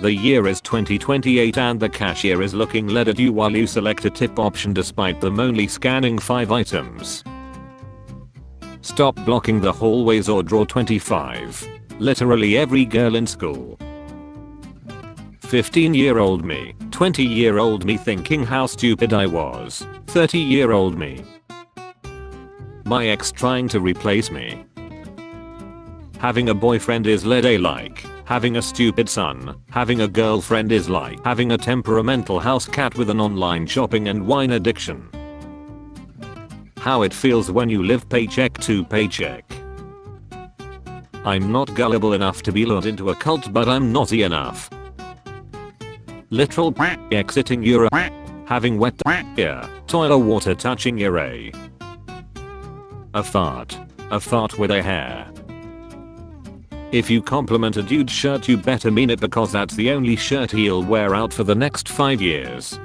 The year is 2028 and the cashier is looking led at you while you select a tip option despite them only scanning 5 items. Stop blocking the hallways or draw 25. Literally every girl in school. 15-year-old me, 20-year-old me thinking how stupid I was, 30-year-old me. My ex trying to replace me. Having a boyfriend is like. Having a stupid son. Having a girlfriend is like having a temperamental house cat with an online shopping and wine addiction. How it feels when you live paycheck to paycheck. I'm not gullible enough to be lured into a cult, but I'm naughty enough. Literal exiting your having wet ear, toilet water touching your A fart with a hair. If you compliment a dude's shirt, you better mean it because that's the only shirt he'll wear out for the next 5 years.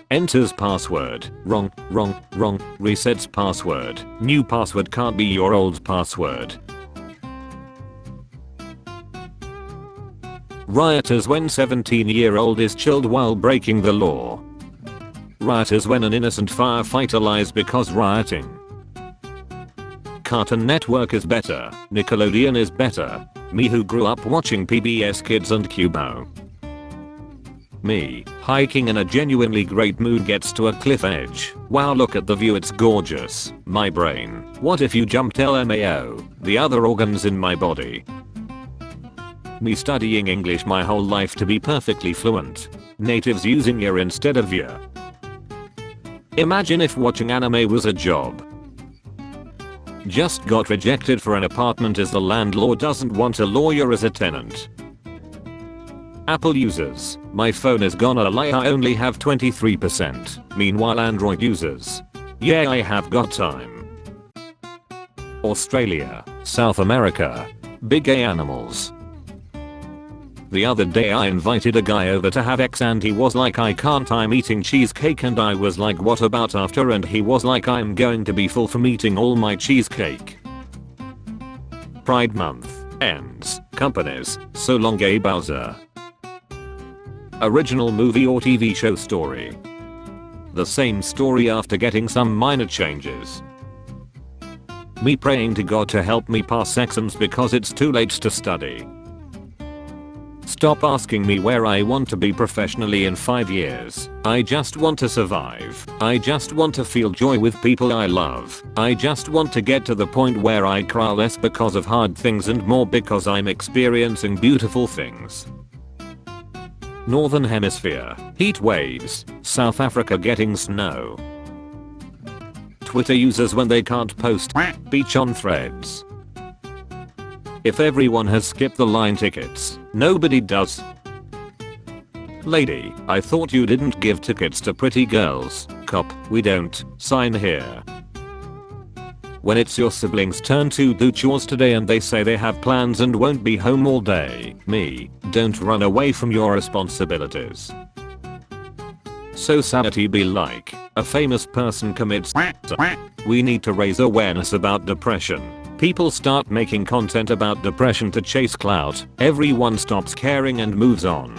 Enters password. Wrong. Resets password. New password can't be your old password. Rioters when 17-year-old is chilled while breaking the law. Rioters when an innocent firefighter lies because rioting. Cartoon Network is better. Nickelodeon is better. Me who grew up watching PBS Kids and Cubo. Me, hiking in a genuinely great mood gets to a cliff edge. Wow, look at the view, it's gorgeous. My brain. What if you jumped LMAO? The other organs in my body. Me studying English my whole life to be perfectly fluent. Natives using ya instead of ya. Imagine if watching anime was a job. Just got rejected for an apartment as the landlord doesn't want a lawyer as a tenant. Apple users, my phone is gonna lie, I only have 23%. Meanwhile Android users, yeah, I have got time. Australia, South America, big gay animals. The other day I invited a guy over to have X and he was like, I can't, I'm eating cheesecake, and I was like, what about after? And he was like, I'm going to be full from eating all my cheesecake. Pride month ends. Companies, so long gay Bowser. Original movie or TV show story. The same story after getting some minor changes. Me praying to God to help me pass exams because it's too late to study. Stop asking me where I want to be professionally in 5 years. I just want to survive. I just want to feel joy with people I love. I just want to get to the point where I cry less because of hard things and more because I'm experiencing beautiful things. Northern Hemisphere, heat waves, South Africa getting snow. Twitter users when they can't post beach on threads. If everyone has skipped the line tickets, nobody does. Lady, I thought you didn't give tickets to pretty girls. Cop, we don't. Sign here. When it's your siblings' turn to do chores today and they say they have plans and won't be home all day. Me, don't run away from your responsibilities. So sanity be like, a famous person commits. We need to raise awareness about depression. People start making content about depression to chase clout, everyone stops caring and moves on.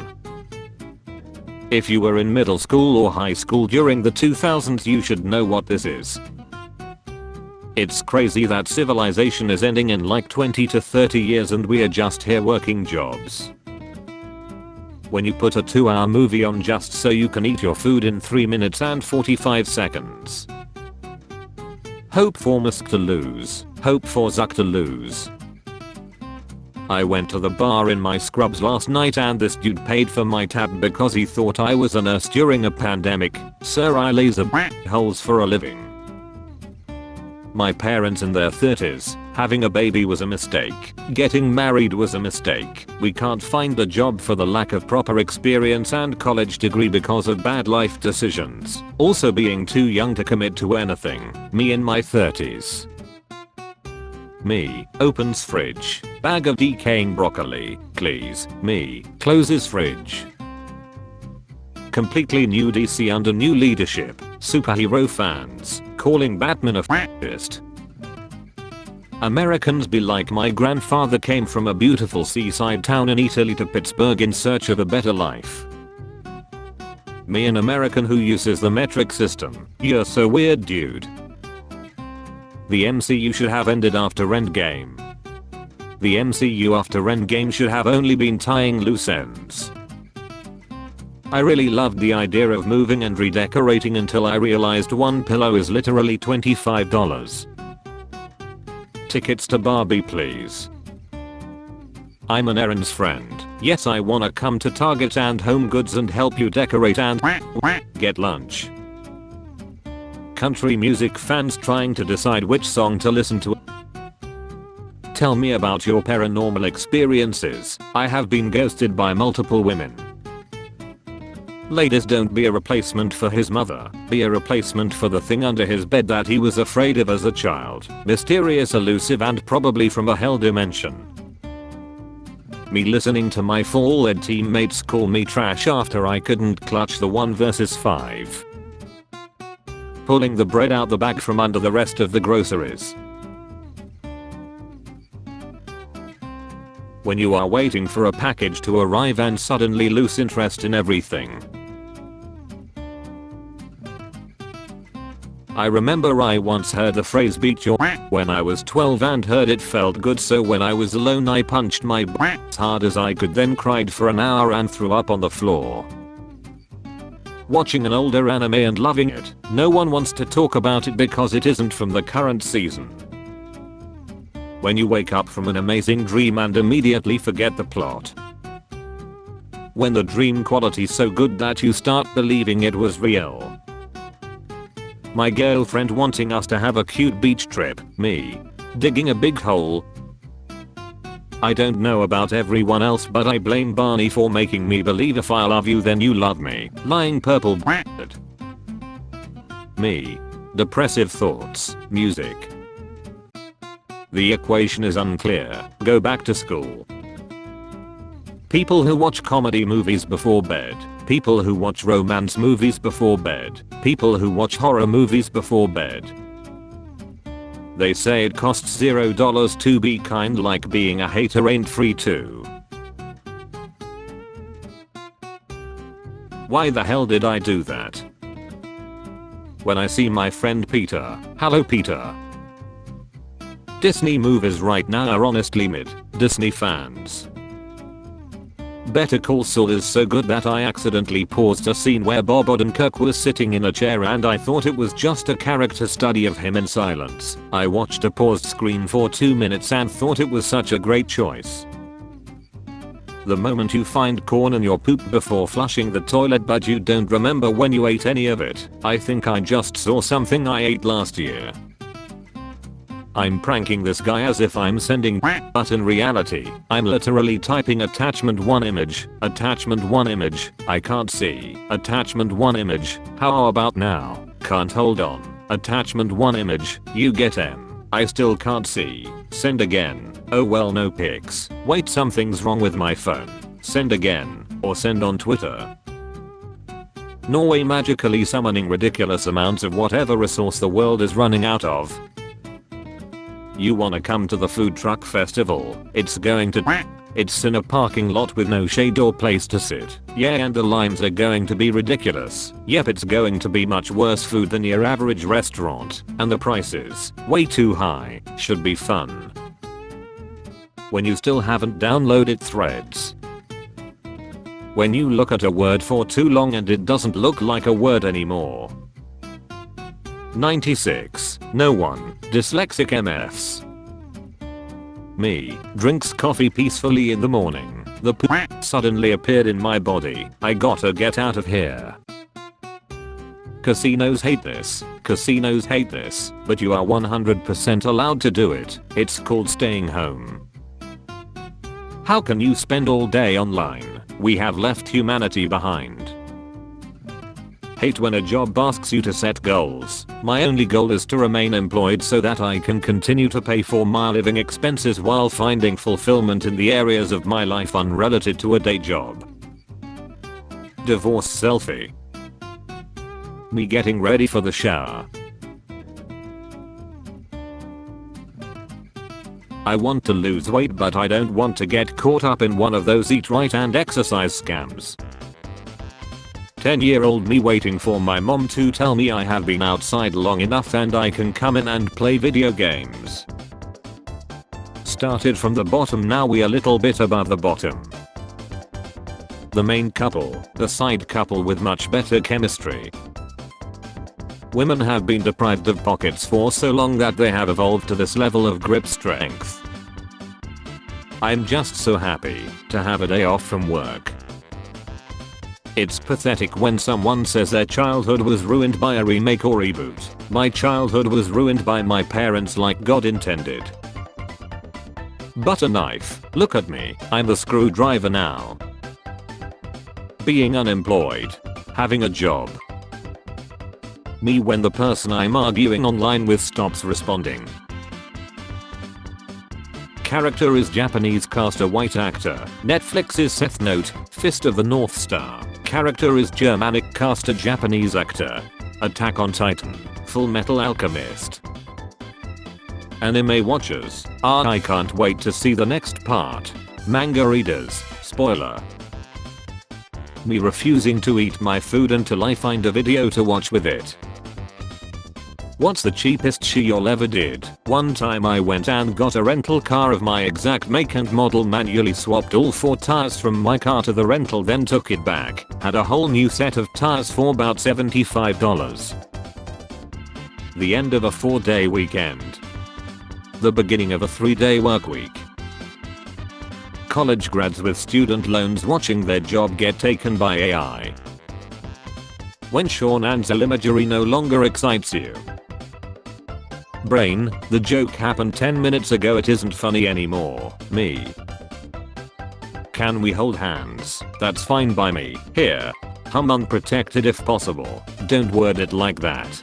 If you were in middle school or high school during the 2000s, you should know what this is. It's crazy that civilization is ending in like 20 to 30 years and we are just here working jobs. When you put a 2-hour movie on just so you can eat your food in 3 minutes and 45 seconds. Hope for Musk to lose. Hope for Zuck to lose. I went to the bar in my scrubs last night and this dude paid for my tab because he thought I was a nurse during a pandemic. Sir, I laser holes for a living. My parents in their 30s, having a baby was a mistake. Getting married was a mistake. We can't find a job for the lack of proper experience and college degree because of bad life decisions. Also being too young to commit to anything. Me in my 30s. Me, opens fridge. Bag of decaying broccoli, please. Me, closes fridge. Completely new DC under new leadership. Superhero fans, calling Batman a fascist. Americans be like, my grandfather came from a beautiful seaside town in Italy to Pittsburgh in search of a better life. Me, an American who uses the metric system. You're so weird, dude. The MCU should have ended after Endgame. The MCU after Endgame should have only been tying loose ends. I really loved the idea of moving and redecorating until I realized one pillow is literally $25. Tickets to Barbie, please. I'm an errands friend. Yes, I wanna come to Target and Home Goods and help you decorate and get lunch. Country music fans trying to decide which song to listen to. Tell me about your paranormal experiences. I have been ghosted by multiple women. Ladies, don't be a replacement for his mother. Be a replacement for the thing under his bed that he was afraid of as a child. Mysterious, elusive, and probably from a hell dimension. Me listening to my fall-ed teammates call me trash after I couldn't clutch the 1 versus 5. Pulling the bread out the bag from under the rest of the groceries. When you are waiting for a package to arrive and suddenly lose interest in everything. I remember I once heard the phrase beat your when I was 12 and heard it felt good, so when I was alone I punched my as hard as I could, then cried for an hour and threw up on the floor. Watching an older anime and loving it. No one wants to talk about it because it isn't from the current season. When you wake up from an amazing dream and immediately forget the plot. When the dream quality's so good that you start believing it was real. My girlfriend wanting us to have a cute beach trip, me digging a big hole. I don't know about everyone else, but I blame Barney for making me believe if I love you then you love me. Lying purple bastard. Me. Depressive thoughts. Music. The equation is unclear. Go back to school. People who watch comedy movies before bed. People who watch romance movies before bed. People who watch horror movies before bed. They say it costs $0 to be kind, like being a hater ain't free too. Why the hell did I do that? When I see my friend Peter. Hello Peter. Disney movies right now are honestly mid. Disney fans. Better Call Saul is so good that I accidentally paused a scene where Bob Odenkirk was sitting in a chair and I thought it was just a character study of him in silence. I watched a paused screen for 2 minutes and thought it was such a great choice. The moment you find corn in your poop before flushing the toilet but you don't remember when you ate any of it. I think I just saw something I ate last year. I'm pranking this guy as if I'm sending but in reality, I'm literally typing attachment 1 image, attachment 1 image, I can't see, attachment 1 image, how about now, can't hold on, attachment 1 image, you get M, I still can't see, send again, oh well no pics, wait something's wrong with my phone, send again, or send on Twitter. Norway magically summoning ridiculous amounts of whatever resource the world is running out of. You wanna come to the food truck festival? It's going to It's in a parking lot with no shade or place to sit. Yeah, and the lines are going to be ridiculous. Yep, it's going to be much worse food than your average restaurant. And the prices, way too high. Should be fun. When you still haven't downloaded Threads. When you look at a word for too long and it doesn't look like a word anymore. 96. No one. Dyslexic MFs. Me. Drinks coffee peacefully in the morning. The poop suddenly appeared in my body. I gotta get out of here. Casinos hate this. Casinos hate this. But you are 100% allowed to do it. It's called staying home. How can you spend all day online? We have left humanity behind. Hate when a job asks you to set goals. My only goal is to remain employed so that I can continue to pay for my living expenses while finding fulfillment in the areas of my life unrelated to a day job. Divorce selfie. Me getting ready for the shower. I want to lose weight, but I don't want to get caught up in one of those eat right and exercise scams. 10-year-old me waiting for my mom to tell me I have been outside long enough and I can come in and play video games. Started from the bottom, now we a little bit above the bottom. The main couple, the side couple with much better chemistry. Women have been deprived of pockets for so long that they have evolved to this level of grip strength. I'm just so happy to have a day off from work. It's pathetic when someone says their childhood was ruined by a remake or reboot. My childhood was ruined by my parents like God intended. Butter knife, look at me, I'm a screwdriver now. Being unemployed. Having a job. Me when the person I'm arguing online with stops responding. Character is Japanese, cast a white actor. Netflix is Seth Note, Fist of the North Star. Character is Germanic, cast a Japanese actor. Attack on Titan, Full Metal Alchemist. Anime watchers, I can't wait to see the next part. Manga readers, spoiler. Me refusing to eat my food until I find a video to watch with it. What's the cheapest shit you'll ever did? One time I went and got a rental car of my exact make and model, manually swapped all 4 tires from my car to the rental, then took it back. Had a whole new set of tires for about $75. The end of a 4-day weekend. The beginning of a 3-day work week. College grads with student loans watching their job get taken by AI. When Sean Ansel imagery no longer excites you. Brain, the joke happened 10 minutes ago, it isn't funny anymore. Me. Can we hold hands? That's fine by me. Here. Hum unprotected if possible. Don't word it like that.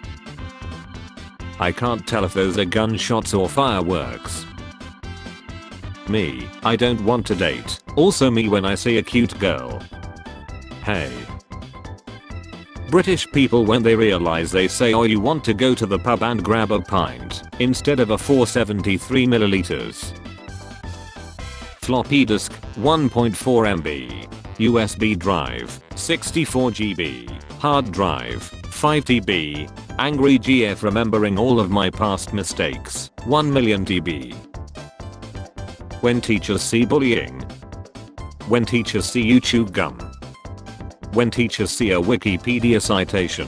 I can't tell if those are gunshots or fireworks. Me, I don't want to date. Also me when I see a cute girl. Hey. British people when they realize they say, oh, you want to go to the pub and grab a pint instead of a 473 milliliters. Floppy disk 1.4 MB. USB drive 64 GB. Hard drive 5 TB. Angry GF remembering all of my past mistakes 1 million TB. When teachers see bullying. When teachers see you chew gum. When teachers see a Wikipedia citation.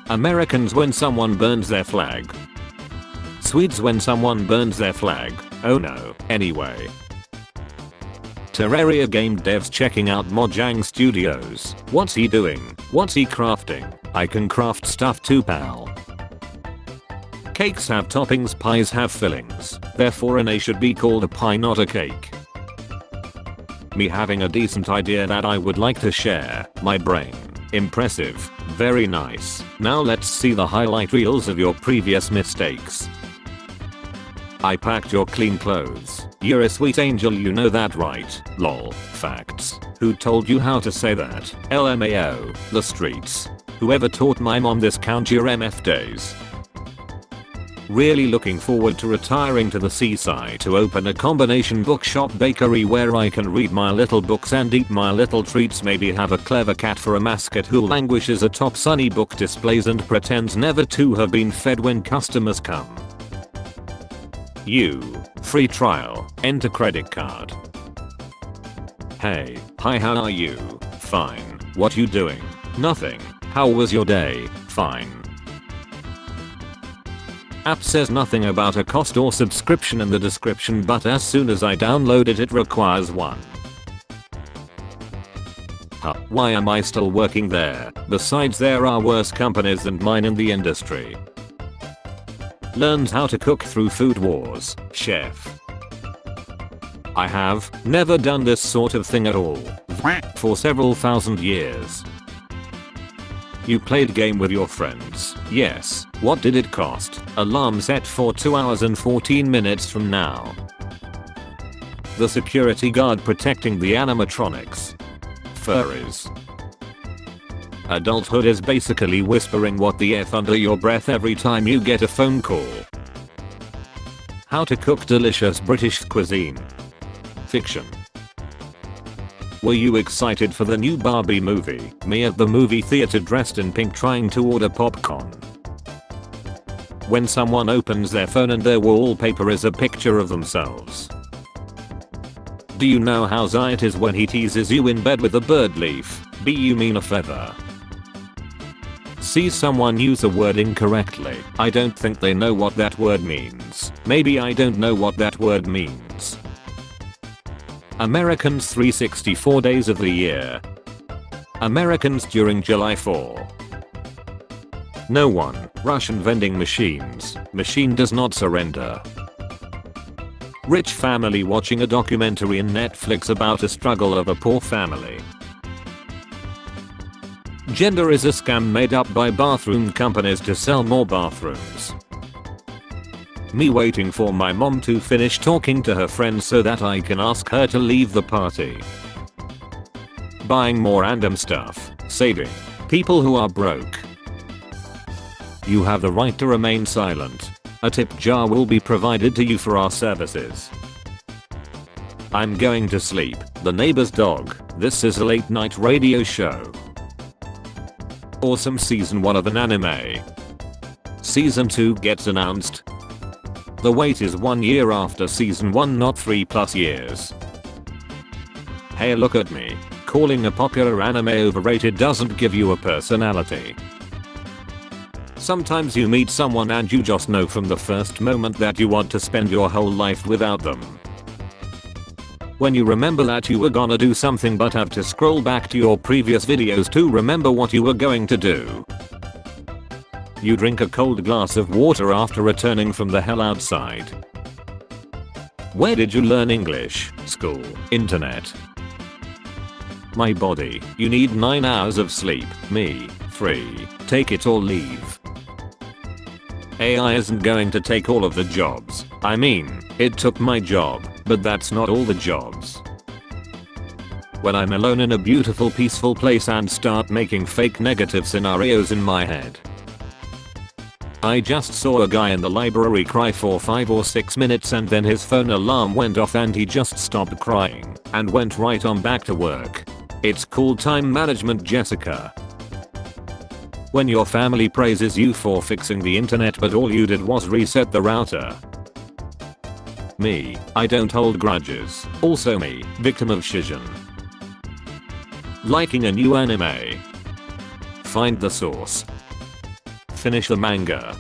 Americans when someone burns their flag. Swedes when someone burns their flag. Oh no. Anyway. Terraria game devs checking out Mojang Studios. What's he doing? What's he crafting? I can craft stuff too, pal. Cakes have toppings, pies have fillings. Therefore an A should be called a pie, not a cake. Me having a decent idea that I would like to share. My brain. Impressive. Very nice. Now let's see the highlight reels of your previous mistakes. I packed your clean clothes. You're a sweet angel, you know that, right? Lol. Facts. Who told you how to say that? LMAO. The streets. Whoever taught my mom this, count your MF days. Really looking forward to retiring to the seaside to open a combination bookshop bakery where I can read my little books and eat my little treats, maybe have a clever cat for a mascot who languishes atop sunny book displays and pretends never to have been fed when customers come. You. Free trial. Enter credit card. Hey. Hi, how are you? Fine. What you doing? Nothing. How was your day? Fine. App says nothing about a cost or subscription in the description, but as soon as I download it, it requires one. Huh, why am I still working there? Besides, there are worse companies than mine in the industry. Learned how to cook through Food Wars, chef. I have never done this sort of thing at all. For several thousand years. You played game with your friends. Yes. What did it cost? Alarm set for 2 hours and 14 minutes from now. The security guard protecting the animatronics. Furries. Adulthood is basically whispering what the F under your breath every time you get a phone call. How to cook delicious British cuisine. Fiction. Were you excited for the new Barbie movie? Me at the movie theater dressed in pink trying to order popcorn. When someone opens their phone and their wallpaper is a picture of themselves. Do you know how Zayat is when he teases you in bed with a bird leaf? You mean a feather. See someone use a word incorrectly. I don't think they know what that word means. Maybe I don't know what that word means. Americans 364 days of the year. Americans during July 4. No one. Russian vending machines. Machine does not surrender. Rich family watching a documentary in Netflix about a struggle of a poor family. Gender is a scam made up by bathroom companies to sell more bathrooms. Me waiting for my mom to finish talking to her friends so that I can ask her to leave the party. Buying more random stuff. Saving. People who are broke. You have the right to remain silent. A tip jar will be provided to you for our services. I'm going to sleep. The neighbor's dog. This is a late night radio show. Awesome season 1 of an anime. Season 2 gets announced. The wait is 1 year after season 1, not 3+ years. Hey, look at me. Calling a popular anime overrated doesn't give you a personality. Sometimes you meet someone and you just know from the first moment that you want to spend your whole life without them. When you remember that you were gonna do something but have to scroll back to your previous videos to remember what you were going to do. You drink a cold glass of water after returning from the hell outside. Where did you learn English? School, internet. My body, you need 9 hours of sleep. Me, free, take it or leave. AI isn't going to take all of the jobs. I mean, it took my job, but that's not all the jobs. When I'm alone in a beautiful peaceful place and start making fake negative scenarios in my head. I just saw a guy in the library cry for 5 or 6 minutes and then his phone alarm went off and he just stopped crying and went right on back to work. It's called time management, Jessica. When your family praises you for fixing the internet but all you did was reset the router. Me, I don't hold grudges. Also me, victim of shizen. Liking a new anime. Find the source. Finish the manga.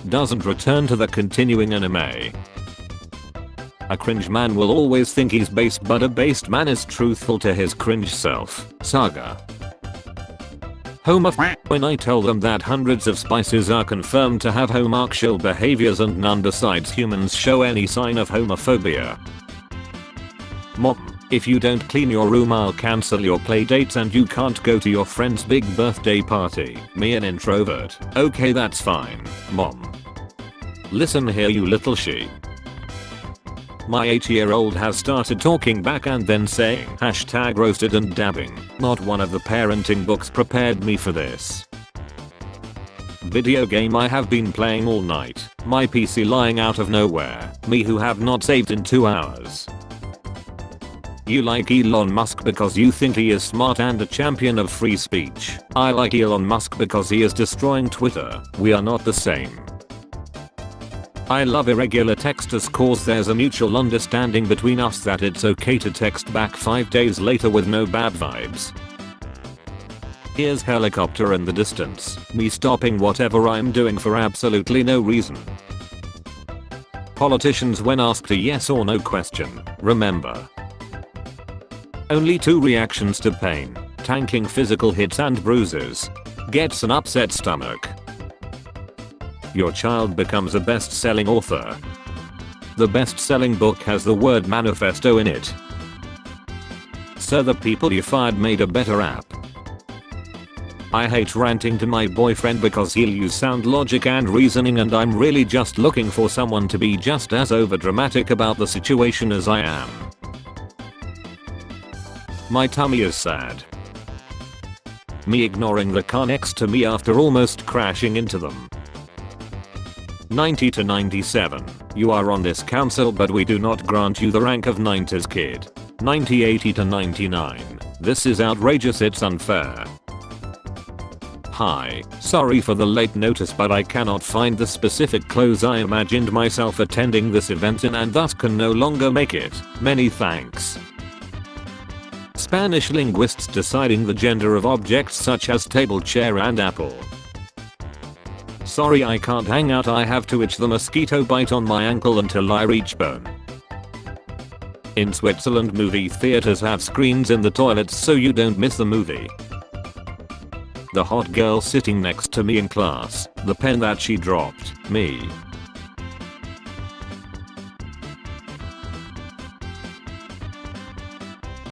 Doesn't return to the continuing anime. A cringe man will always think he's based, but a based man is truthful to his cringe self. Saga. When I tell them that hundreds of spices are confirmed to have homosexual behaviors and none besides humans show any sign of homophobia. Mom, if you don't clean your room I'll cancel your playdates and you can't go to your friend's big birthday party. Me, an introvert. Okay, that's fine, Mom. Listen here, you little she. My 8-year-old has started talking back and then saying #roasted and dabbing. Not one of the parenting books prepared me for this. Video game I have been playing all night. My PC lying out of nowhere. Me who have not saved in 2 hours. You like Elon Musk because you think he is smart and a champion of free speech. I like Elon Musk because he is destroying Twitter. We are not the same. I love irregular texters cause there's a mutual understanding between us that it's okay to text back 5 days later with no bad vibes. Here's helicopter in the distance, me stopping whatever I'm doing for absolutely no reason. Politicians when asked a yes or no question, remember. Only 2 reactions to pain, tanking physical hits and bruises. Gets an upset stomach. Your child becomes a best-selling author. The best-selling book has the word manifesto in it. So the people you fired made a better app. I hate ranting to my boyfriend because he'll use sound logic and reasoning and I'm really just looking for someone to be just as overdramatic about the situation as I am. My tummy is sad. Me ignoring the car next to me after almost crashing into them. 90 to 97. You are on this council but we do not grant you the rank of 90s kid. 90 80 to 99. This is outrageous, it's unfair. Hi, sorry for the late notice but I cannot find the specific clothes I imagined myself attending this event in and thus can no longer make it. Many thanks. Spanish linguists deciding the gender of objects such as table, chair and apple. Sorry I can't hang out, I have to itch the mosquito bite on my ankle until I reach bone. In Switzerland movie theaters have screens in the toilets so you don't miss the movie. The hot girl sitting next to me in class, the pen that she dropped, me.